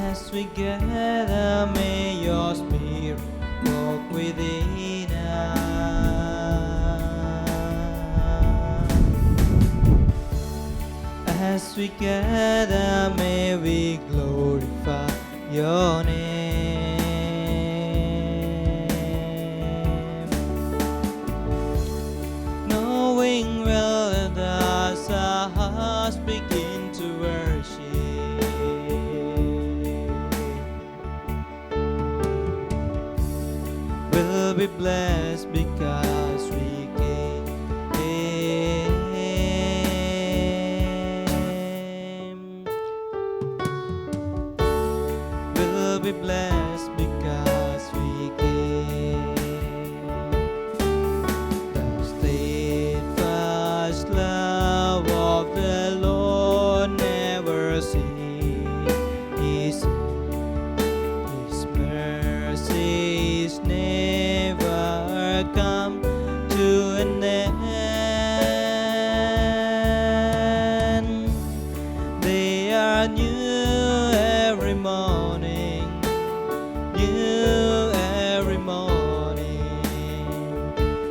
As we gather, may your spirit walk within us. As we gather, may we glorify your name. Knowing well that as our hearts begin to worship, we'll be blessed because we came. We'll be blessed because we came. The steadfast love of the Lord never ceases. His mercies never come to an end. They are new every morning, new every morning.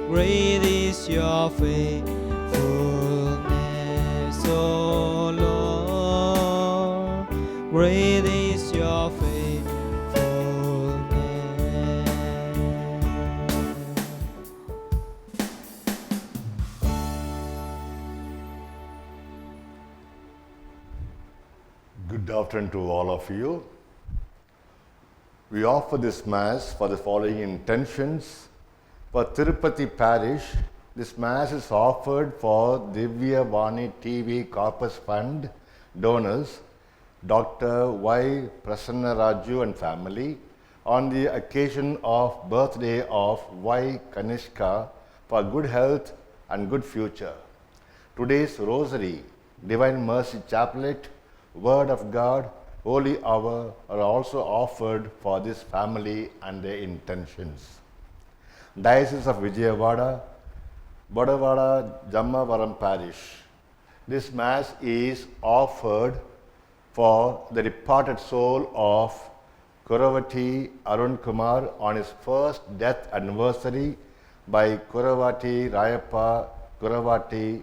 Great is your faithfulness, O Lord. Great is your faithfulness. Good afternoon to all of you. We offer this Mass for the following intentions. For Tirupati Parish, this Mass is offered for Divya Vani TV Corpus Fund donors, Dr. Y. Prasanna Raju and family, on the occasion of birthday of Y. Kanishka for good health and good future. Today's Rosary, Divine Mercy Chaplet, Word of God, Holy Hour are also offered for this family and their intentions. Diocese of Vijayawada, Bodavada Jammavaram Parish. This Mass is offered for the departed soul of Kuravati Arun Kumar on his first death anniversary by Kuravati Rayappa Kuravati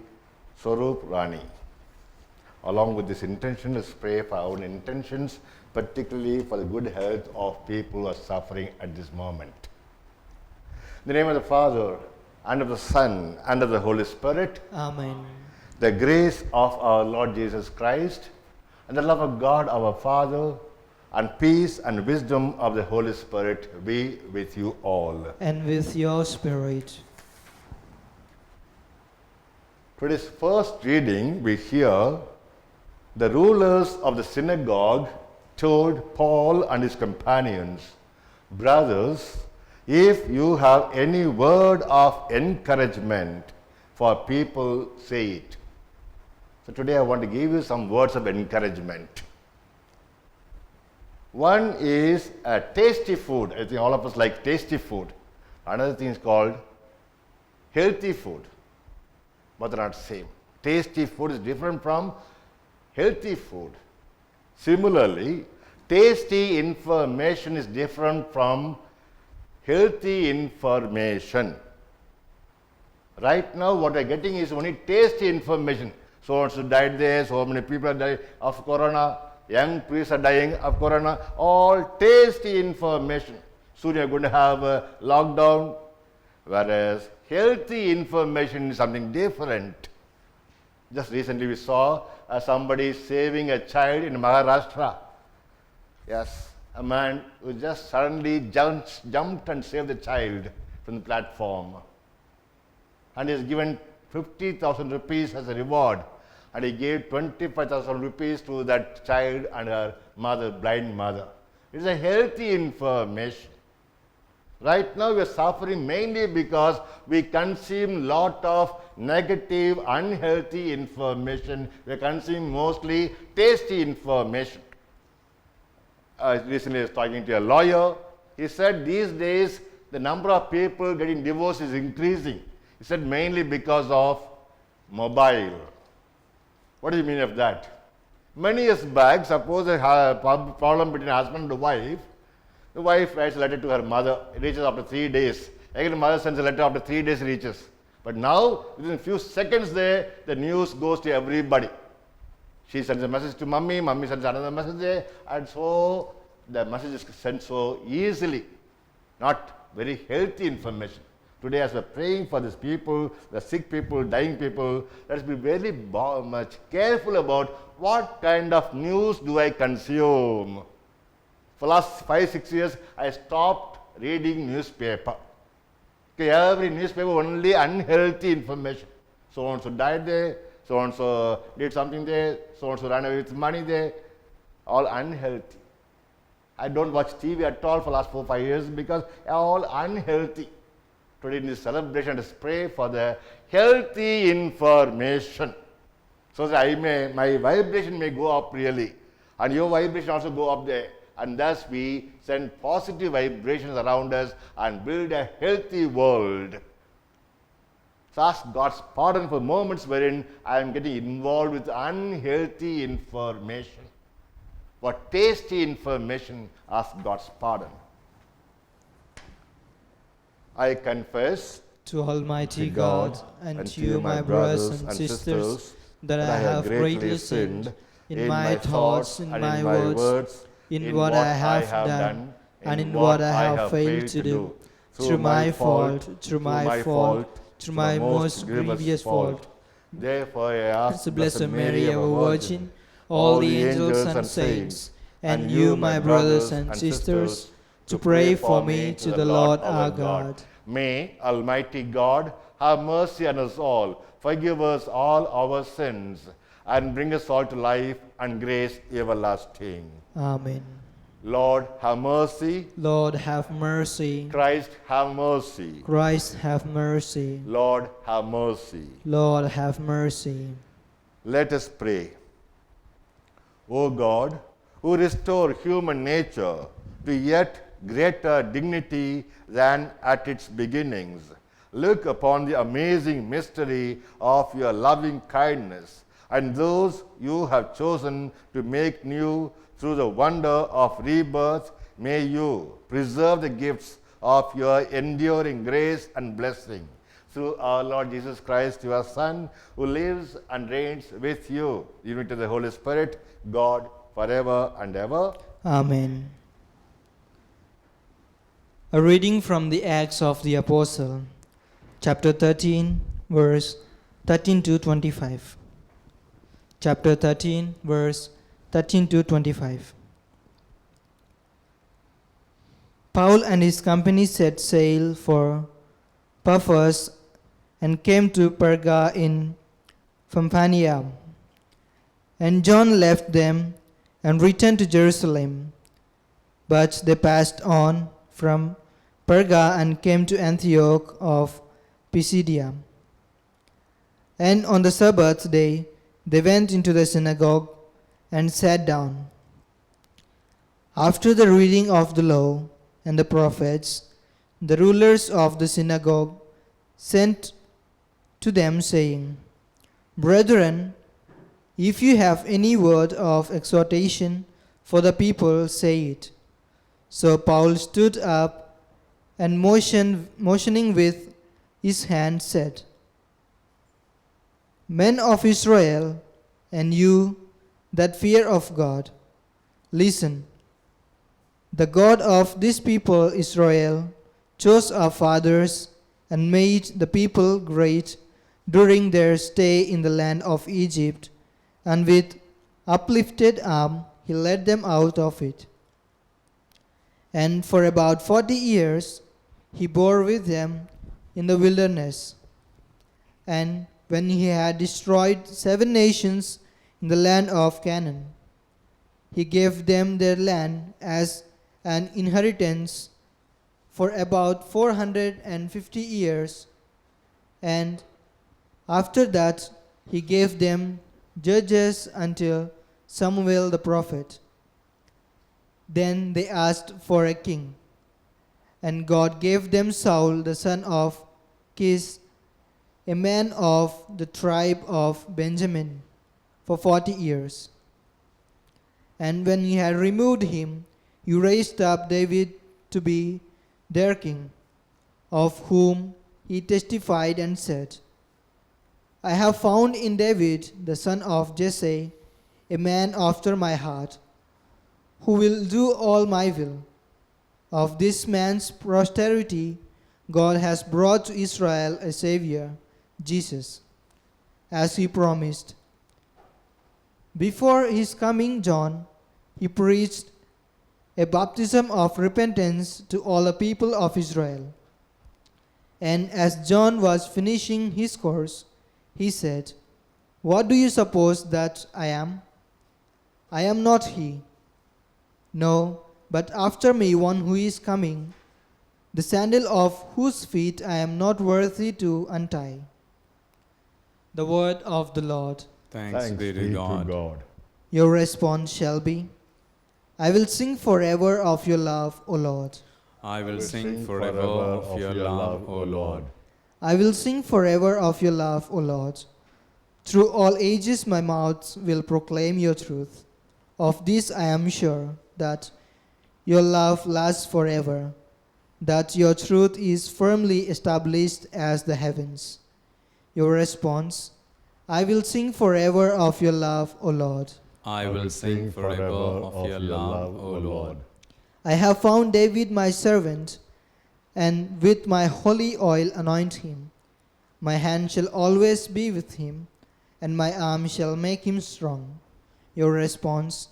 Swarup Rani. Along with this intention, let's pray for our own intentions, particularly for the good health of people who are suffering at this moment. In the name of the Father, and of the Son, and of the Holy Spirit. Amen. The grace of our Lord Jesus Christ, and the love of God our Father, and peace and wisdom of the Holy Spirit be with you all. And with your spirit. Today's first reading, we hear the rulers of the synagogue told Paul and his companions, "Brothers, if you have any word of encouragement for people, say it." So today I want to give you some words of encouragement. One is a tasty food. I think all of us like tasty food. Another thing is called healthy food, but they're not same. Tasty food is different from healthy food. Similarly, tasty information is different from healthy information. Right now, what we're getting is only tasty information. So and so died there, so many people are dying of corona, young priests are dying of corona, all tasty information. Soon you're going to have a lockdown, whereas healthy information is something different. Just recently we saw somebody saving a child in Maharashtra. Yes, a man who just suddenly jumped and saved the child from the platform. And he is given 50,000 rupees as a reward. And he gave 25,000 rupees to that child and her mother, blind mother. It is a healthy information. Right now we are suffering mainly because we consume lot of negative, unhealthy information. We are consuming mostly tasty information. Recently I was talking to a lawyer. He said these days the number of people getting divorced is increasing. He said mainly because of mobile. What do you mean of that? Many years back, suppose a problem between husband and wife. The wife writes a letter to her mother. It reaches after 3 days. Again, the mother sends a letter after 3 days reaches. But now, within a few seconds there, the news goes to everybody. She sends a message to mummy, mummy sends another message there, and so the message is sent so easily. Not very healthy information. Today, as we're praying for these people, the sick people, dying people, let us be very much careful about what kind of news do I consume. For last 5-6 years, I stopped reading newspaper. Okay, every newspaper only unhealthy information. So and so died there, so and so did something there, so and so ran away with money there, all unhealthy. I don't watch TV at all for last 4-5 years because all unhealthy. Today in this celebration, let us pray for the healthy information, so that my vibration may go up really, and your vibration also go up there, and thus we send positive vibrations around us and build a healthy world. So ask God's pardon for moments wherein I am getting involved with unhealthy information. For tasty information, ask God's pardon. I confess to Almighty God and to you, my brothers and sisters, that I have greatly sinned in my thoughts, in my words, in what I have done, and in what I have failed to do, through my fault, through my most grievous fault. Therefore I ask the Blessed Mary, our Virgin, all the angels and saints, and you, my brothers and sisters, to pray for me to the Lord our God. May Almighty God have mercy on us all, forgive us all our sins, and bring us all to life and grace everlasting. Amen. Lord, have mercy. Lord, have mercy. Christ, have mercy. Christ, have mercy. Lord, have mercy. Lord, have mercy. Let us pray. O God, who restore human nature to yet greater dignity than at its beginnings, look upon the amazing mystery of your loving kindness and those you have chosen to make new through the wonder of rebirth. May you preserve the gifts of your enduring grace and blessing through our Lord Jesus Christ, your Son, who lives and reigns with you, even to the Holy Spirit, God, forever and ever. Amen. A reading from the Acts of the Apostle, chapter 13, verse 13 to 25. Chapter 13, verse 13 to 25. Paul and his company set sail for Paphos and came to Perga in Pamphylia. And John left them and returned to Jerusalem. But they passed on from Perga and came to Antioch of Pisidia. And on the Sabbath day they went into the synagogue and sat down. After the reading of the law and the prophets, the rulers of the synagogue sent to them, saying, Brethren, if you have any word of exhortation for the people, say it. So Paul stood up and motioning with his hand said, Men of Israel, and you that fear of God, listen. The God of this people Israel chose our fathers and made the people great during their stay in the land of Egypt, and with uplifted arm he led them out of it. And for about 40 years he bore with them in the wilderness. And when he had destroyed 7 nations in the land of Canaan, he gave them their land as an inheritance for about 450 years. And after that he gave them judges until Samuel the prophet. Then they asked for a king, and God gave them Saul the son of Kish, a man of the tribe of Benjamin, for 40 years. And when he had removed him, you raised up David to be their king, of whom he testified and said, I have found in David, the son of Jesse, a man after my heart, who will do all my will. Of this man's posterity, God has brought to Israel a Savior, Jesus, as he promised. Before his coming, John, he preached a baptism of repentance to all the people of Israel. And as John was finishing his course, he said, What do you suppose that I am? I am not he. No, but after me one who is coming, the sandal of whose feet I am not worthy to untie. The word of the Lord. Thanks be to God. Your response shall be, I will sing forever of your love, O Lord. I will sing forever of your love, O Lord. I will sing forever of your love, O Lord. Through all ages my mouth will proclaim your truth. Of this I am sure, that your love lasts forever, that your truth is firmly established as the heavens. Your response, I will sing forever of your love, O Lord. I will sing forever of your love, O Lord. I have found David my servant, and with my holy oil anoint him. My hand shall always be with him, and my arm shall make him strong. Your response,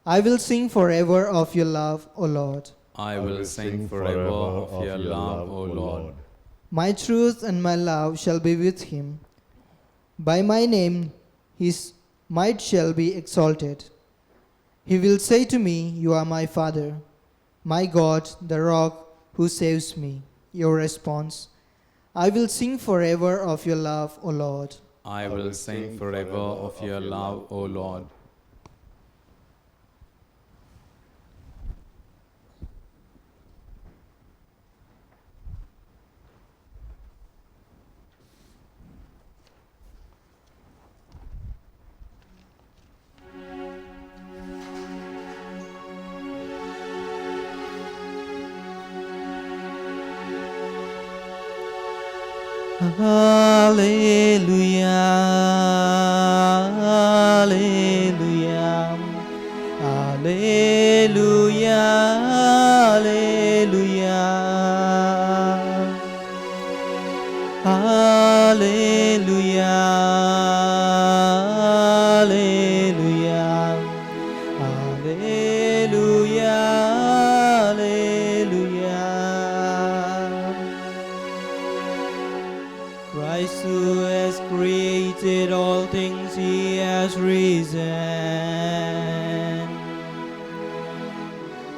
I will sing forever of your love, O Lord. I will sing forever of your love, O Lord. My truth and my love shall be with him. By my name his might shall be exalted. He will say to me, You are my Father, my God, the rock who saves me. Your response, I will sing forever of your love, O Lord. I will sing forever of your love, O Lord. Hallelujah, hallelujah, hallelujah, hallelujah, hallelujah, hallelujah, hallelujah, hallelujah. Christ who has created all things, he has risen.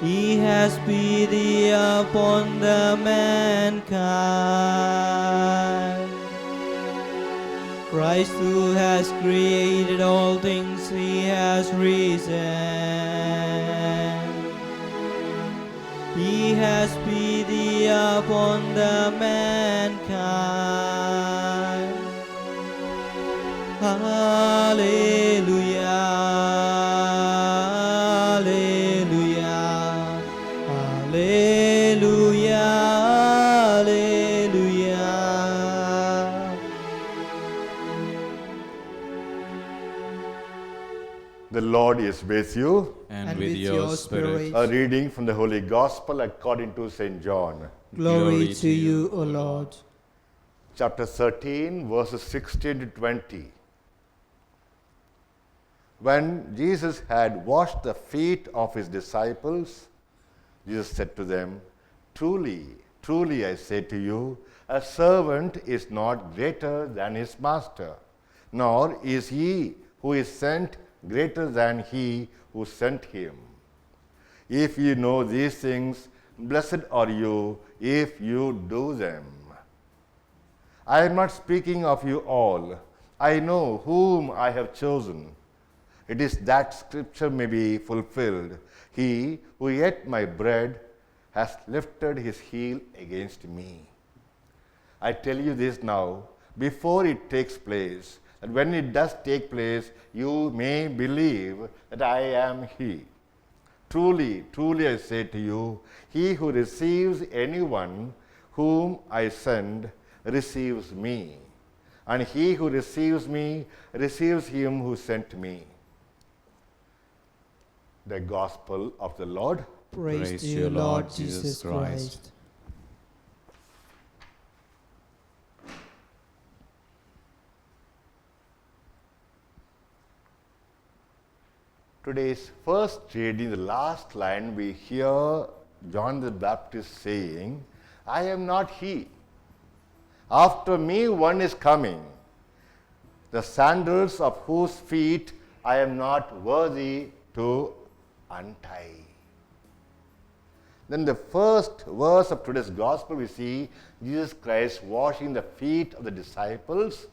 He has pity upon the mankind. Christ who has created all things, he has risen. He has pity upon the mankind. Hallelujah, hallelujah, hallelujah, hallelujah. The Lord is with you. And with your spirit. A reading from the Holy Gospel according to St. John. Glory to you, O Lord. Chapter 13, verses 16 to 20. When Jesus had washed the feet of his disciples, Jesus said to them, Truly, truly I say to you, a servant is not greater than his master, nor is he who is sent greater than he who sent him. If you know these things, blessed are you if you do them. I am not speaking of you all. I know whom I have chosen. It is that scripture may be fulfilled. He who ate my bread has lifted his heel against me. I tell you this now, before it takes place, And when it does take place, you may believe that I am He. Truly, truly I say to you, he who receives anyone whom I send receives me. And he who receives me receives him who sent me. The Gospel of the Lord. Praise to you, Lord Jesus Christ. Today's first reading, the last line, we hear John the Baptist saying, I am not he. After me one is coming, the sandals of whose feet I am not worthy to untie. Then the first verse of today's gospel, we see Jesus Christ washing the feet of the disciples,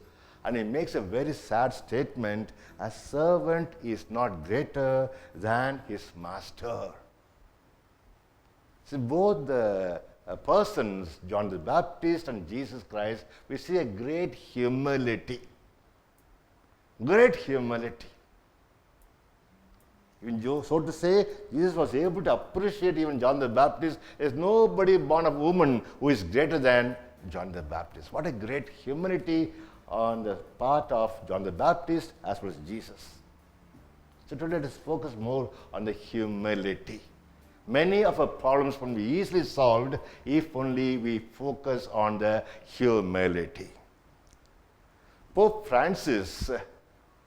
and he makes a very sad statement, a servant is not greater than his master. See, both the persons, John the Baptist and Jesus Christ, we see a great humility. Great humility. So to say, Jesus was able to appreciate even John the Baptist. There is nobody born of woman who is greater than John the Baptist. What a great humility on the part of John the Baptist as well as Jesus. So today let us focus more on the humility. Many of our problems can be easily solved if only we focus on the humility. Pope Francis,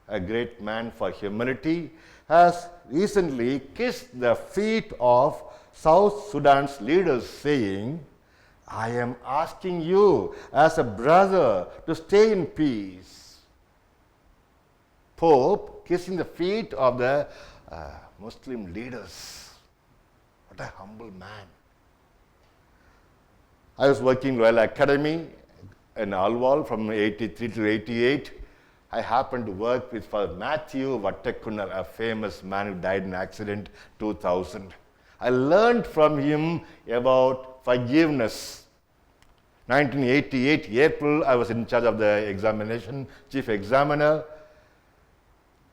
a great man for humility, has recently kissed the feet of South Sudan's leaders, saying, I am asking you as a brother to stay in peace. Pope kissing the feet of the Muslim leaders. What a humble man. I was working Royal Academy in Alwal from 83 to 88. I happened to work with Father Matthew Vattakunnar, a famous man who died in an accident 2000. I learned from him about forgiveness. 1988 April, I was in charge of the examination, chief examiner.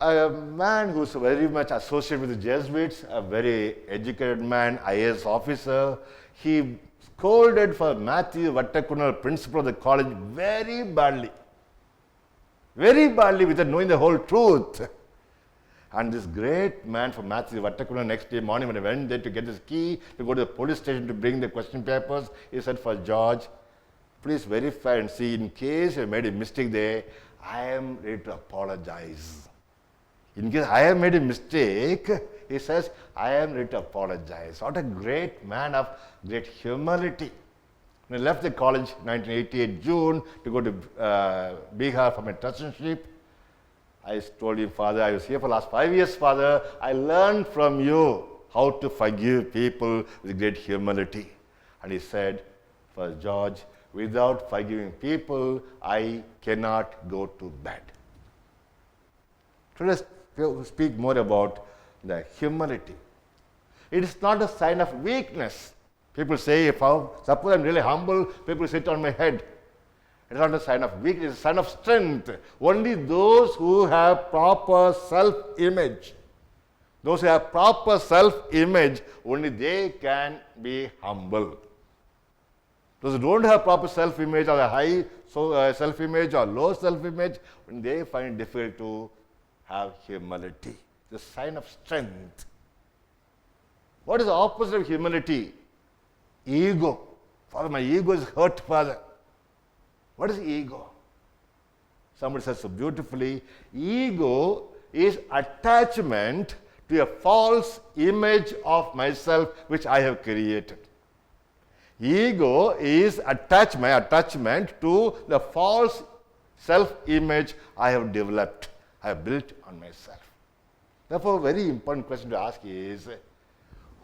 A man who's very much associated with the Jesuits, a very educated man, IAS officer. He scolded for Matthew Vattakunnar, principal of the college, very badly without knowing the whole truth. And this great man from Matthew Vattakunnar, next day morning when I went there to get his key to go to the police station to bring the question papers, he said, for George, please verify and see, in case you made a mistake there, I am ready to apologize. In case I have made a mistake, he says, I am ready to apologize. What a great man of great humility. When I left the college 1988 June to go to Bihar for my trusteenship, I told him, Father, I was here for the last 5 years, Father. I learned from you how to forgive people with great humility. And he said, Father George, without forgiving people, I cannot go to bed. So let's speak more about the humility. It is not a sign of weakness. People say, suppose I'm really humble, people sit on my head. It's not a sign of weakness, it's a sign of strength. Only those who have proper self-image, only they can be humble. Those who don't have proper self-image or a high self-image or low self-image, they find it difficult to have humility. It's a sign of strength. What is the opposite of humility? Ego. Father, my ego is hurt, Father. What is ego? Somebody says so beautifully, ego is attachment to a false image of myself which I have created. Ego is my attachment to the false self-image I have developed, I have built on myself. Therefore, a very important question to ask is,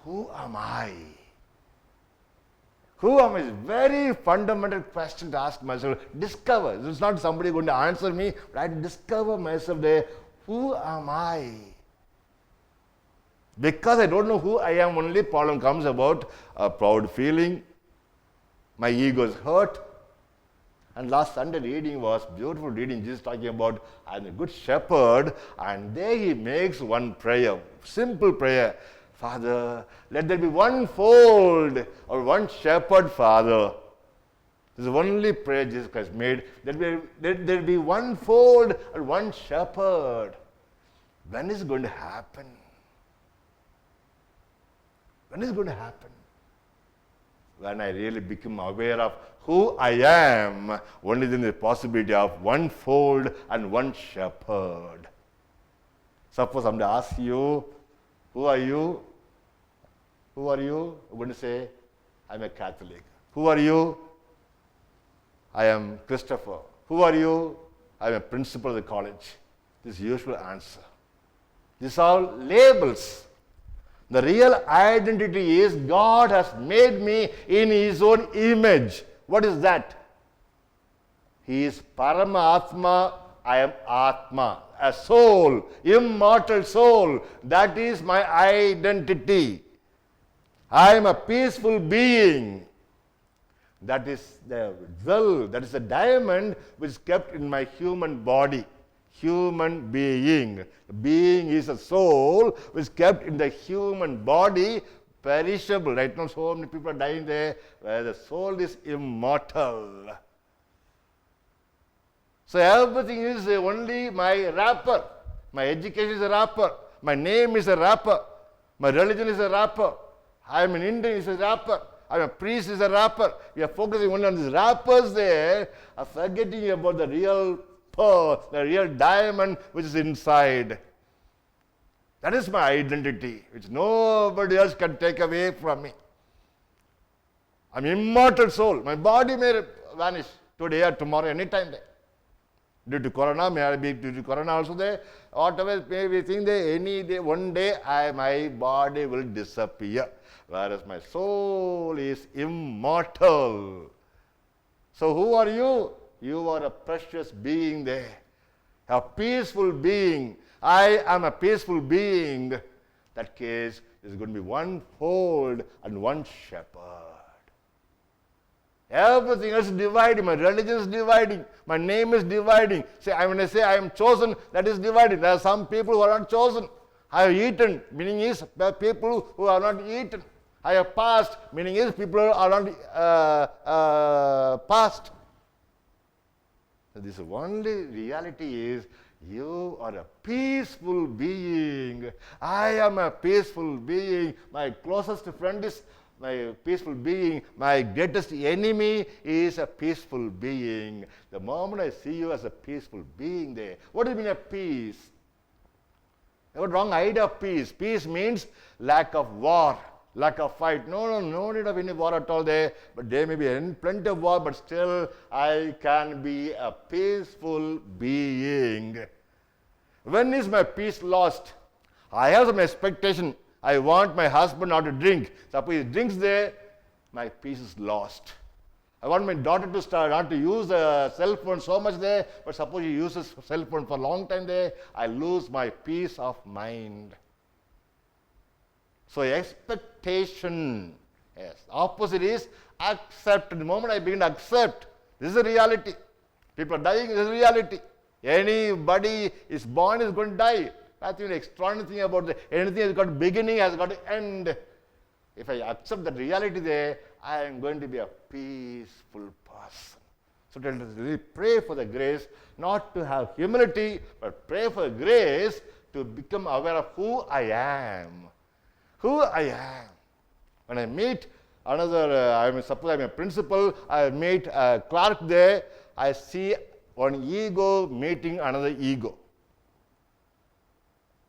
who am I? Who am I? Is a very fundamental question to ask myself. Discover. It's not somebody going to answer me, but I have to discover myself there. Who am I? Because I don't know who I am, only problem comes about a proud feeling. My ego is hurt. And last Sunday reading was beautiful reading, Jesus talking about I am the good shepherd, and there he makes one prayer, simple prayer. Father, let there be one fold or one shepherd, Father. This is the only prayer Jesus Christ made. Let there be one fold and one shepherd. When is it going to happen? When is it going to happen? When I really become aware of who I am, only then the possibility of one fold and one shepherd. Suppose somebody asks you, who are you? Who are you? You're going to say, I'm a Catholic. Who are you? I am Christopher. Who are you? I am a principal of the college. This is the usual answer. These are labels. The real identity is God has made me in His own image. What is that? He is Paramatma, I am Atma, a soul, immortal soul. That is my identity. I am a peaceful being. That is the well, that is the diamond which is kept in my human body. Human being. Being is a soul which is kept in the human body, perishable. Right now, so many people are dying there, where the soul is immortal. So everything is only my wrapper. My education is a wrapper. My name is a wrapper. My religion is a wrapper. I am an Indian is a wrapper. I am a priest is a wrapper. We are focusing only on these wrappers there, are forgetting about the real pearl, the real diamond which is inside. That is my identity, which nobody else can take away from me. I am immortal soul. My body may vanish today or tomorrow, anytime there. Due to corona, may I be due to corona also there. Whatever may we think there, any day, one day, my body will disappear. Whereas my soul is immortal. So who are you? You are a precious being there. A peaceful being. I am a peaceful being. That case, there is going to be one fold and one shepherd. Everything else is dividing. My religion is dividing. My name is dividing. When I say I am chosen, that is dividing. There are some people who are not chosen. I have eaten, meaning is people who are not eaten. I have passed, meaning is people are not passed. So this only reality is you are a peaceful being. I am a peaceful being. My closest friend is my peaceful being. My greatest enemy is a peaceful being. The moment I see you as a peaceful being there, what does it mean of peace? I have a wrong idea of peace. Peace means lack of war, lack of fight. No need of any war at all there. But there may be plenty of war, but still I can be a peaceful being. When is my peace lost? I have some expectation. I want my husband not to drink. Suppose he drinks there, my peace is lost. I want my daughter to start not to use the cell phone so much there, but suppose she uses cell phone for a long time there, I lose my peace of mind. So expectation, yes. Opposite is accept. The moment I begin to accept, this is a reality. People are dying, this is a reality. Anybody is born is going to die. Nothing extraordinary thing about anything has got beginning, has got end. If I accept that reality there, I am going to be a peaceful person. So to really pray for the grace, not to have humility, but pray for grace to become aware of who I am. Who I am. When I meet another, suppose I'm a principal, I meet a clerk there, I see one ego meeting another ego.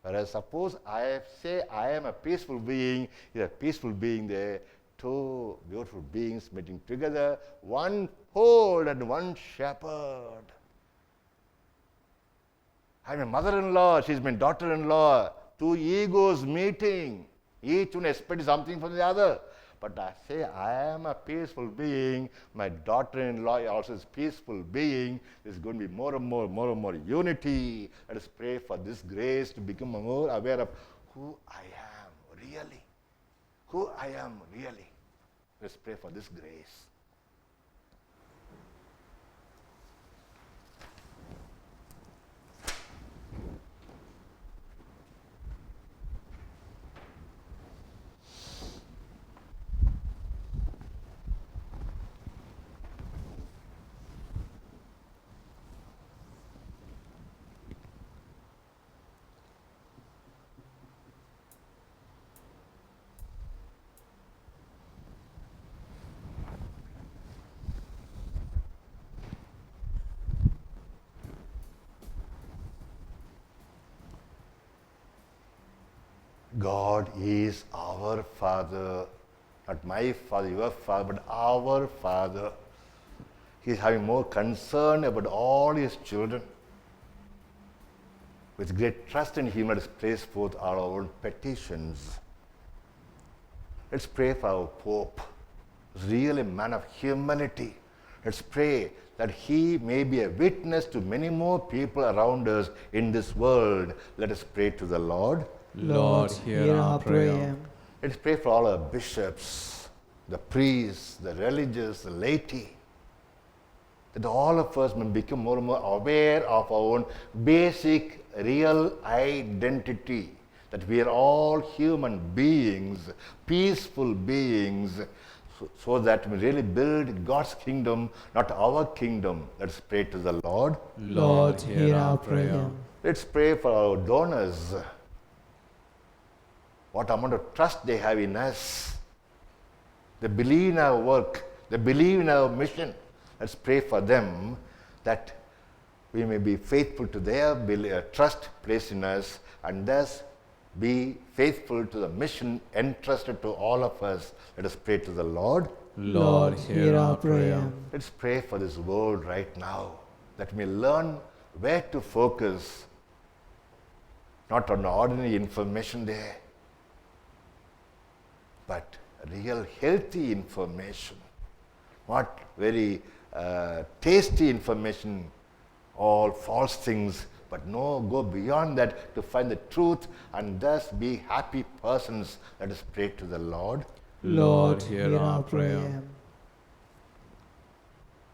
Whereas suppose I say I am a peaceful being, is a peaceful being there, two beautiful beings meeting together, one fold and one shepherd. I'm a mother-in-law, she's my daughter-in-law, two egos meeting, each one expects something from the other. But I say I am a peaceful being, my daughter-in-law also is a peaceful being. There's going to be more and more unity. Let us pray for this grace to become more aware of who I am really. Who I am really. Let's pray for this grace. God is our Father, not my Father, your Father, but our Father. He is having more concern about all His children. With great trust in Him, let us place forth our own petitions. Let's pray for our Pope. He's really a man of humanity. Let's pray that he may be a witness to many more people around us in this world. Let us pray to the Lord. Lord, hear our prayer. Let's pray for all our bishops, the priests, the religious, the laity, that all of us may become more and more aware of our own basic real identity, that we are all human beings, peaceful beings, so that we really build God's kingdom, not our kingdom. Let's pray to the Lord. Lord, hear our prayer. Let's pray for our donors. What amount of trust they have in us. They believe in our work. They believe in our mission. Let's pray for them that we may be faithful to their trust placed in us, and thus be faithful to the mission entrusted to all of us. Let us pray to the Lord. Lord, hear our prayer. Let's pray for this world right now, that we may learn where to focus, not on ordinary information there, but real healthy information, not very tasty information, all false things, but no, go beyond that to find the truth and thus be happy persons. Let us pray to the Lord. Lord, hear our prayer.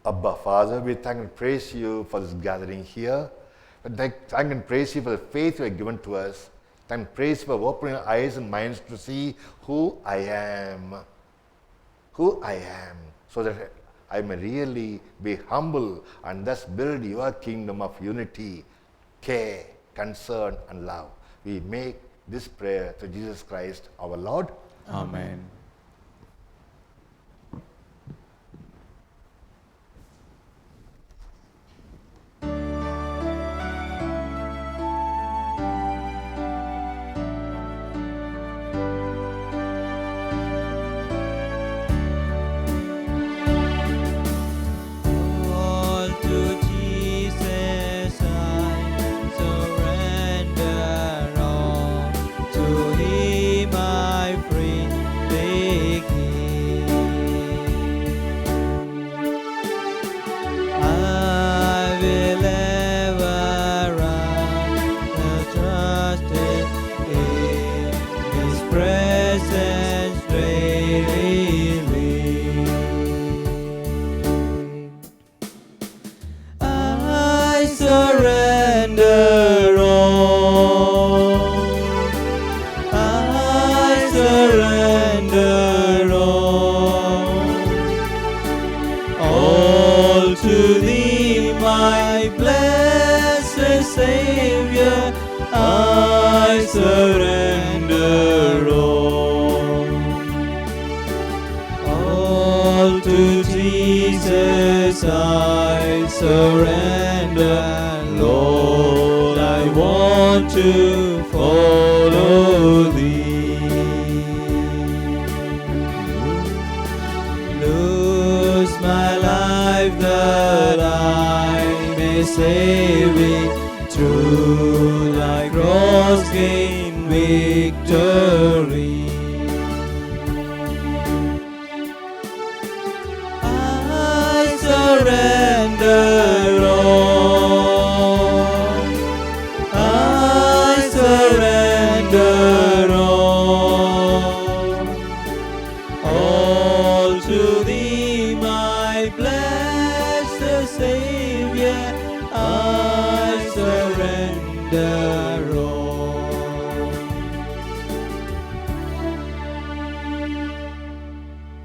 Abba, Father, we thank and praise you for this gathering here. We thank and praise you for the faith you have given to us. Thank and praise you for opening our eyes and minds to see who I am. Who I am, so that I may really be humble and thus build your kingdom of unity, care, concern, and love. We make this prayer to Jesus Christ, our Lord. Amen.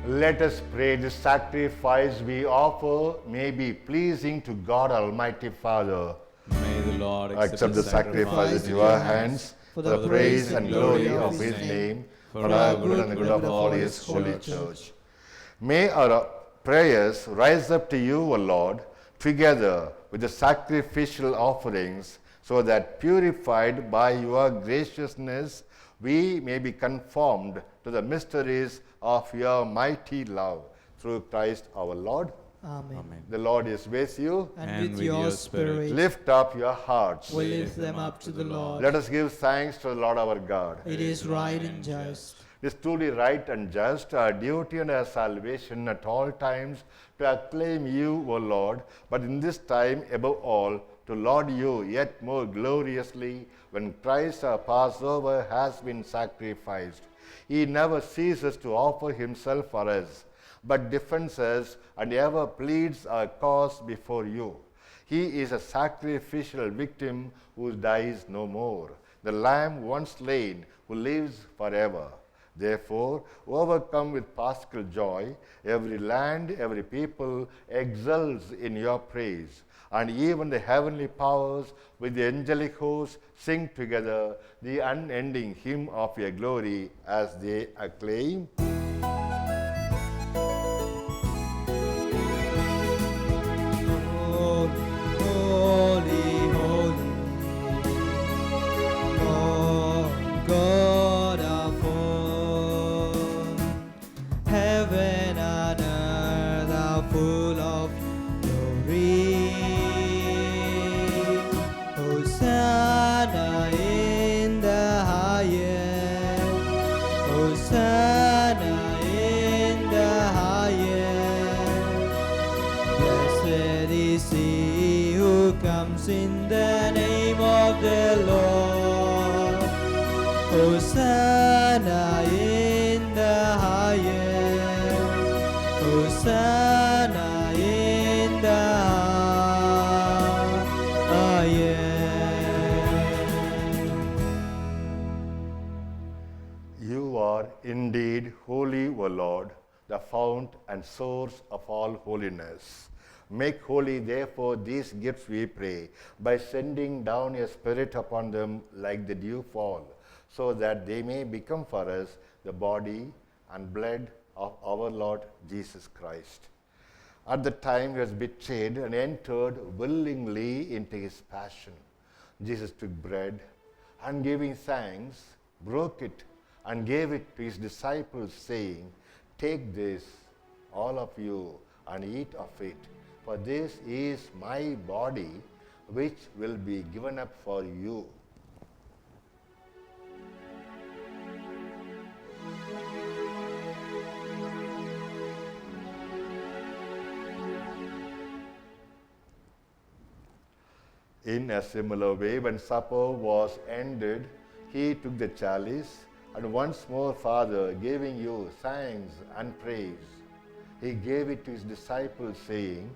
Let us pray the sacrifice we offer may be pleasing to God Almighty Father. May the Lord accept the sacrifice at your hands for the praise and glory of His name, for our good and the good of all His holy church. May our prayers rise up to you, O Lord, together with the sacrificial offerings, so that purified by your graciousness, we may be conformed to the mysteries of your mighty love through Christ our Lord. Amen. Amen. The Lord is with you. And with your spirit, Lift up your hearts. we lift them up to the Lord. Let us give thanks to the Lord our God. It is right and just. It is truly right and just, our duty and our salvation at all times to acclaim you, O Lord, but in this time above all to laud you yet more gloriously when Christ our Passover has been sacrificed. He never ceases to offer himself for us, but defends us and ever pleads our cause before you. He is a sacrificial victim who dies no more, the Lamb once slain who lives forever. Therefore, overcome with paschal joy, every land, every people exults in your praise. And even the heavenly powers with the angelic hosts sing together the unending hymn of your glory as they acclaim. Holy, holy, Lord God of all. Heaven and earth are full of glory. Hosanna in the highest. Hosanna in the highest. Blessed is he who comes in the name of the Lord. Hosanna in the highest. Hosanna in the highest. You are indeed holy, O Lord, the fount and source of all holiness. Make holy, therefore, these gifts, we pray, by sending down your Spirit upon them like the dew fall, so that they may become for us the body and blood of our Lord Jesus Christ. At the time he was betrayed and entered willingly into his passion, Jesus took bread and giving thanks, broke it and gave it to his disciples, saying, "Take this, all of you, and eat of it, for this is my body, which will be given up for you." In a similar way, when supper was ended, he took the chalice, and once more, Father, giving you thanks and praise, he gave it to his disciples, saying,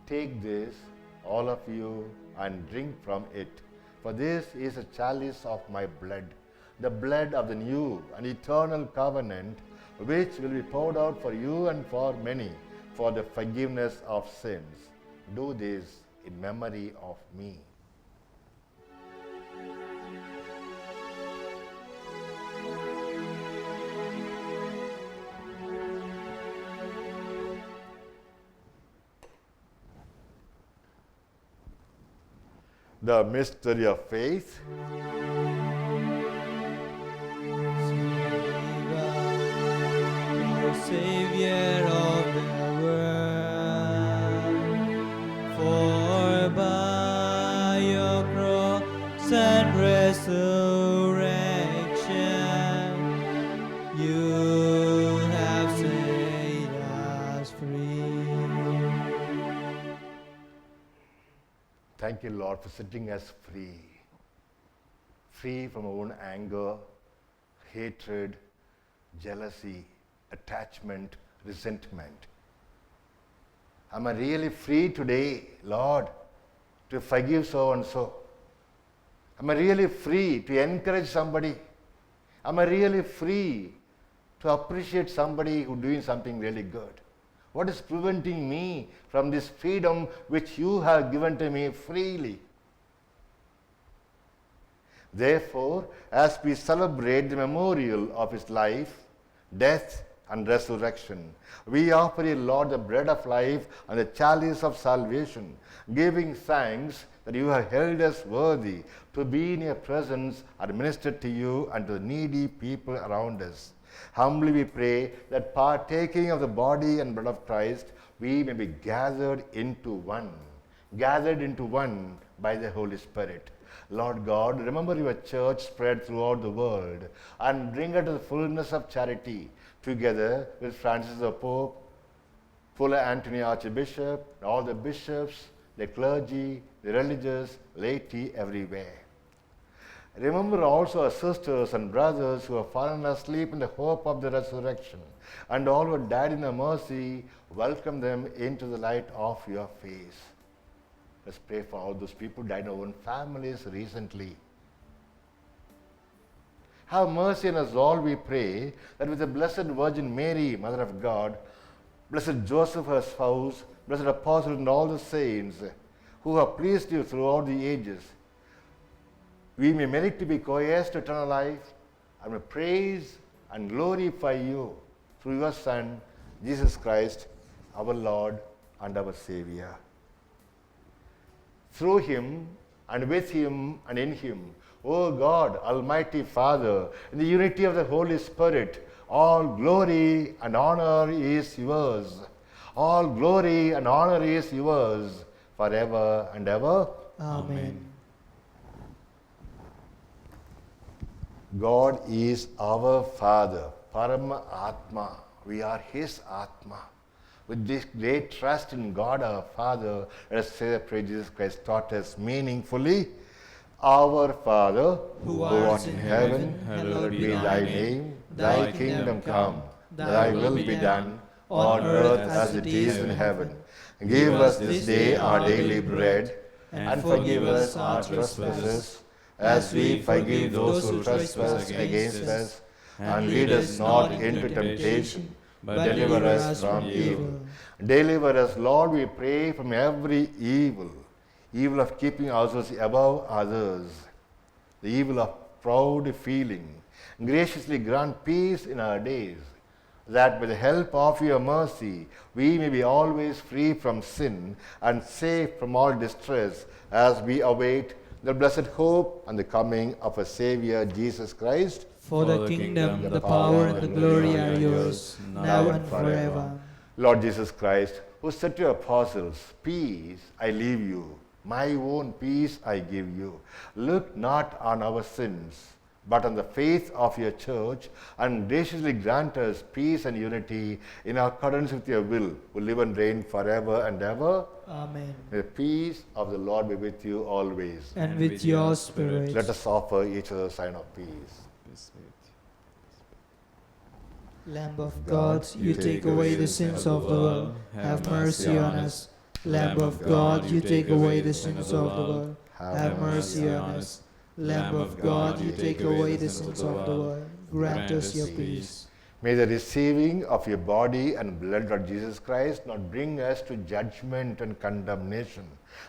"Take this, all of you, and drink from it, for this is a chalice of my blood, the blood of the new and eternal covenant, which will be poured out for you and for many for the forgiveness of sins. Do this in memory of me." The mystery of faith. Savior of the world, for by your cross and resurrection, you have set us free. Thank you, Lord, for setting us free. Free from our own anger, hatred, jealousy, attachment, resentment. Am I really free today, Lord, to forgive so and so? Am I really free to encourage somebody? Am I really free to appreciate somebody who's doing something really good? What is preventing me from this freedom which you have given to me freely? Therefore, as we celebrate the memorial of his life, death, and resurrection, we offer you, Lord, the bread of life and the chalice of salvation, giving thanks that you have held us worthy to be in your presence and minister to you and to the needy people around us. Humbly we pray that partaking of the body and blood of Christ, we may be gathered into one by the Holy Spirit. Lord God, remember your church spread throughout the world and bring her to the fullness of charity, together with Francis the Pope, Fuller Antony Archbishop, all the bishops, the clergy, the religious, laity everywhere. Remember also our sisters and brothers who have fallen asleep in the hope of the resurrection, and all who died in your mercy, welcome them into the light of your face. Let's pray for all those people who died in our own families recently. Have mercy on us all, we pray, that with the Blessed Virgin Mary, Mother of God, Blessed Joseph, her spouse, blessed apostles and all the saints who have pleased you throughout the ages, we may merit to be co-heirs to eternal life and may praise and glorify you through your Son, Jesus Christ, our Lord and our Savior. Through him and with him and in him, O God, Almighty Father, in the unity of the Holy Spirit, all glory and honor is yours. All glory and honor is yours forever and ever. Amen. God is our Father, Parama Atma. We are his Atma. With this great trust in God our Father, let us say the prayer Jesus Christ taught us meaningfully. Our Father, who art in heaven, hallowed be thy name. Thy kingdom come, thy will be done, on earth as it is in heaven. Give us this day our daily bread, and forgive us our trespasses, as we forgive those who trespass against us. And lead us not into temptation, but deliver us from evil. Deliver us, Lord, we pray, from every evil. Evil of keeping ourselves above others, the evil of proud feeling. Graciously grant peace in our days, that with the help of your mercy, we may be always free from sin and safe from all distress, as we await the blessed hope and the coming of our Savior, Jesus Christ. For the kingdom, the power, and the glory are yours, now and forever. Lord Jesus Christ, who said to your apostles, "Peace I leave you, my own peace I give you. Look not on our sins, but on the faith of your church, and graciously grant us peace and unity in accordance with your will, who live and reign forever and ever." Amen. May the peace of the Lord be with you always. And with your spirit. Let us offer each other a sign of peace. Lamb of God, you take away the sins of the world. Have mercy on us. Lamb of God, you take away the sins of the world. Have mercy on us. Lamb of God, you take away the sins of the world. Grant us your peace. May the receiving of your body and blood of Jesus Christ not bring us to judgment and condemnation,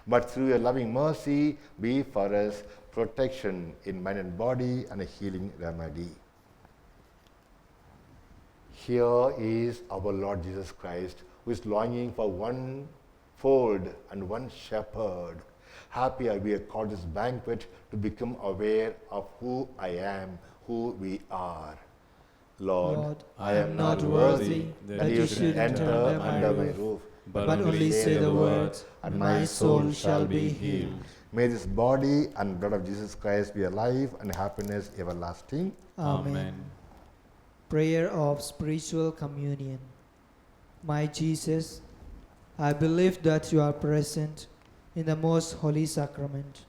but through your loving mercy be for us protection in mind and body and a healing remedy. Here is our Lord Jesus Christ, who is longing for one fold and one shepherd. Happy are we at this banquet to become aware of who I am, who we are. Lord, I am not worthy that you should enter under my roof, but only say the words, and my soul shall be healed. May this body and blood of Jesus Christ be a life and happiness everlasting. Amen. Prayer of Spiritual Communion. My Jesus, I believe that you are present in the most holy sacrament.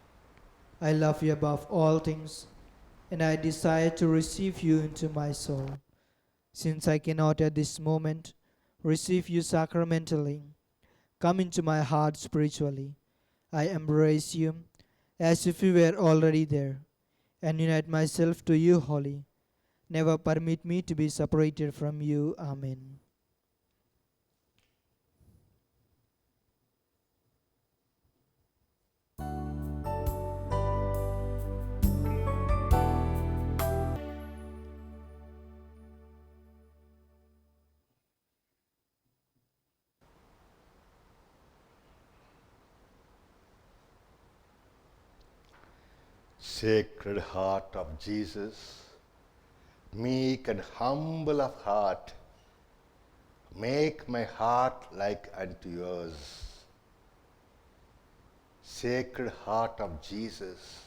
I love you above all things, and I desire to receive you into my soul. Since I cannot at this moment receive you sacramentally, come into my heart spiritually. I embrace you as if you were already there, and unite myself to you wholly. Never permit me to be separated from you. Amen. Sacred Heart of Jesus, meek and humble of heart, make my heart like unto yours. Sacred Heart of Jesus,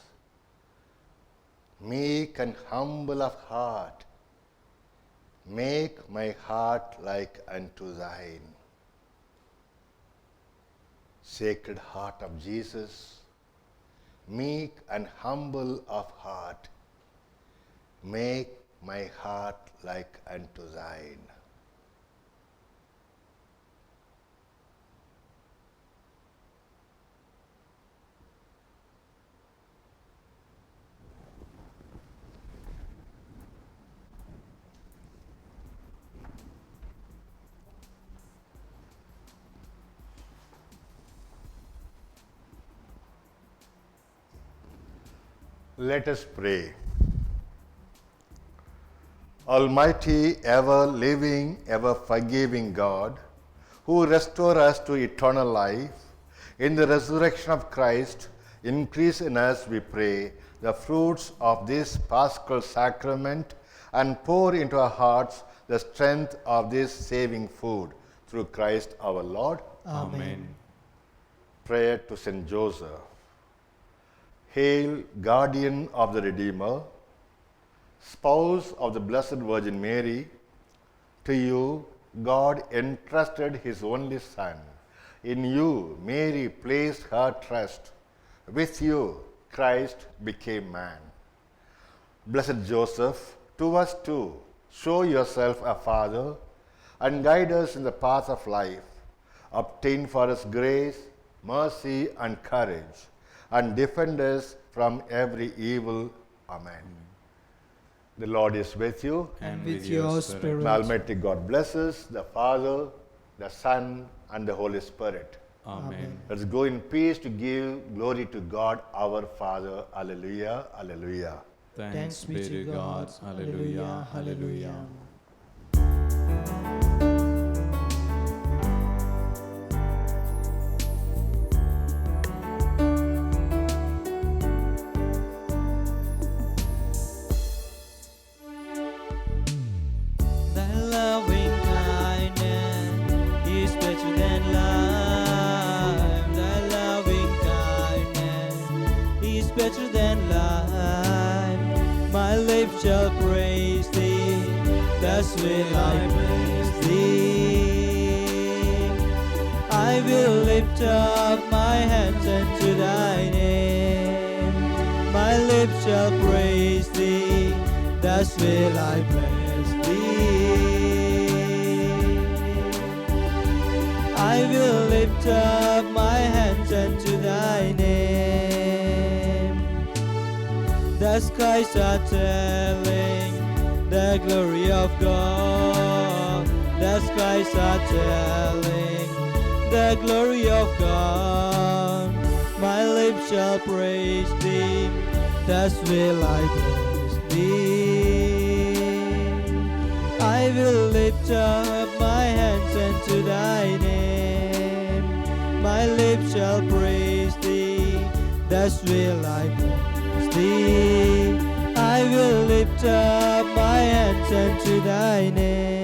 meek and humble of heart, make my heart like unto thine. Sacred Heart of Jesus, meek and humble of heart, make my heart like unto thine. Let us pray. Almighty, ever living, ever forgiving God, who restore us to eternal life, in the resurrection of Christ, increase in us, we pray, the fruits of this Paschal sacrament and pour into our hearts the strength of this saving food through Christ our Lord. Amen. Prayer to Saint Joseph. Hail, guardian of the Redeemer, spouse of the Blessed Virgin Mary, to you God entrusted his only Son. In you Mary placed her trust. With you Christ became man. Blessed Joseph, to us too, show yourself a father and guide us in the path of life. Obtain for us grace, mercy, and courage, and defend us from every evil. Amen. The Lord is with you. And with your spirit. May Almighty God bless us, the Father, the Son, and the Holy Spirit. Amen. Let's go in peace to give glory to God our Father. Alleluia, alleluia. Thanks be to God. Hallelujah. Hallelujah. Thy loving kindness is better than life. Thy loving kindness is better than life. My lips shall praise thee, thus will I praise thee. I will lift up my hands unto thy name. My lips shall praise thee, thus will I praise thee. I will lift up my hands unto thy name. The skies are telling the glory of God. The skies are telling the glory of God. My lips shall praise thee, thus will I praise thee. I will lift up my hands unto thy name. My lips shall praise thee, thus will I praise thee. I will lift up my hands unto thy name.